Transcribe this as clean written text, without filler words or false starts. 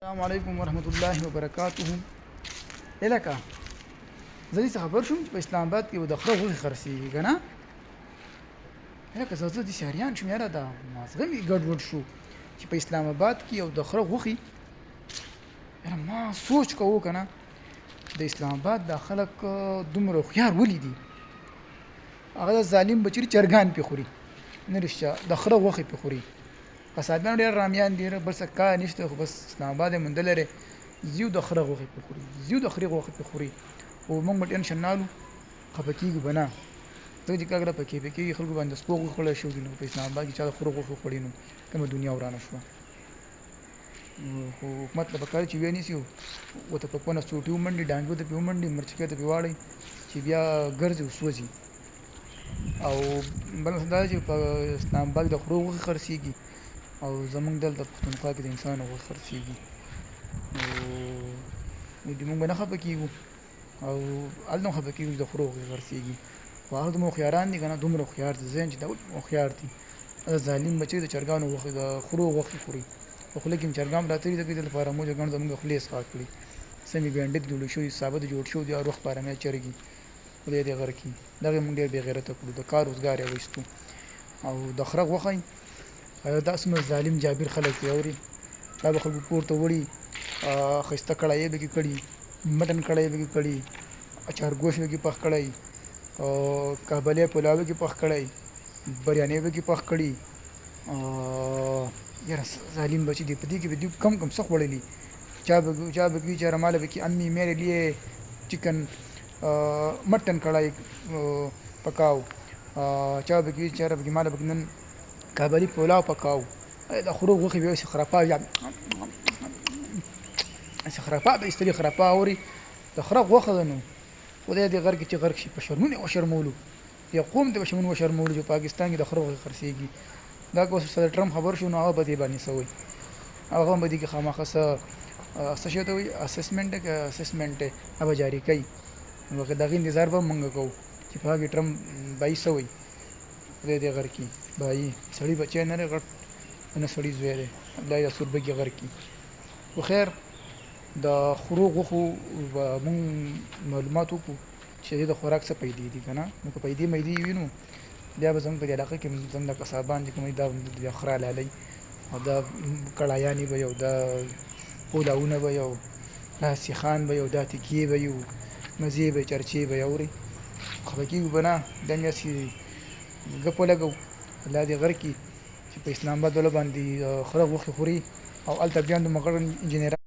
السلام علیکم ورحمۃ اللہ وبرکاتہ. الکه زه دې څه خبر شوم په اسلام آباد کې د خره غوښې خرڅېږي که نه. الکه زه دې شهریان شوم یاره دا مازغه مې ګډوډ شو چې په اسلام آباد کې یو د خره غوښې. یاره ما سوچ کوو که نه د اسلام آباد دا خلک دومره هوښیار ولې دي. هغه د ظالم بچري چرګان پې خوري نه رښتیا د خره غوښې پې خوري. قصابیان ډېر رامیان دي بل څه کار نشته خو بس اسلام آباد یې موندلی دی زیو د خره غوښې پې خوري زیو د خرې غوښې پې خوري. خو موږ به ټینشن نه الو خفه کېږو به نه ځکه چې کله کله په کیفې کېږي خلکو باندې د سپو غوښې خوړلی شوي دي نو په اسلام آباد کې چا د خرو غوښې خوړي نو کومه دنیا ورانه شوه. خو حکومت له پکار چې ویې نیسي ورته په کونه سوټي ومنډي ډانګو ته پې ومنډي مرچکۍ ته پې واړئ چې بیا ګرځي وسوځي. او بل دا چې په اسلام آباد د خرو غوښې خرڅېږي او زمونږ دلته پښتونخوا کې د انسان غوښې خرڅېږي نو موږ به نه خفه کېږو او هلته هم خفه کېږو چې د خرو غوښې خرڅېږي. خو هغه دومره هوښیاران دي که نه دومره هوښیار دي ذهن چې دا ولې هوښیار دي. دا ظالم بچی د چرګانو غوښې د خرو غوښې خوري په خوله کې هم چرګان راته دي د دې لپاره مو چرګانو زموږ خولې اسقاط کړي سمې ګنډې جوړې شوي ثابت جوړ شوي دي هر وخت پارمیا چرګي خدای دې غر کړي. دغې موږ ډېر بې غیرته کړو د کار روزګار یې وایستو او د خره غوښه دا څومره ظالم جابر خلک دي اورې دا به خلکو کور ته وړي ښایسته کړایۍ به کې کړي مټن کړایۍ به کې کړي چارګوش به کې پخ کړی کابلی پلاو به کې پخ کړی بریانۍ به کې پخ کړي. یاره ظالم بچي دي په دې کې به دوی کم کم څه خوړلي چا به کوي چې رماله به کې امی میرے لیے چکن مٹن کڑھائی پکاؤ چا به کوي چې به کې ماله به کې نن کابلی پلاو پکاو. د خرو غوښې به یې خرپا یا خرپا به ایستلي خرپا اوري د خره غوښه ده نو خدای دې غر کې چې غرق شي په شرمونه یې وشرمولو یا قوم ته به شرمونه وشرمولو چې پاکستان کې د خره غوښې خرڅېږي. دا که اوس صدر ټرمپ خبر شو نو هغه به دې باندې څه وایي هغه هم به دې کې خامخا څه شی ته وایي اسسمنټ هغه به جاري کوي نو د هغې انتظار به موږ کوو چې په هغې ټرمپ بایي څه وایي. خدای دې غر کړي بایي سړي بچی نه دی غټ نه سړي زوی دی الله یې د سوربګي غر کړي. خو خیر د خرو غوښو به مونږ معلومات وکړو چې د خوراک څه پیدې دي که نه نو که پیدې میدې وي نو بیا به زموږ په دې علاقه کې زموږ د قصابان چې کوم دا بیا خره حلالوي او دا کړایانې به یو دا پولاونه به یو دا سیخان به یو دا تکیې به یو مزې به چرچې به یې اورې خفه کېږو به نه دا میاشت کې ګپ ولګوو الله دې غر کړي چې په اسلام آباد والا باندې خره غوښې خوري او هلته بیا دومره غټ انجینران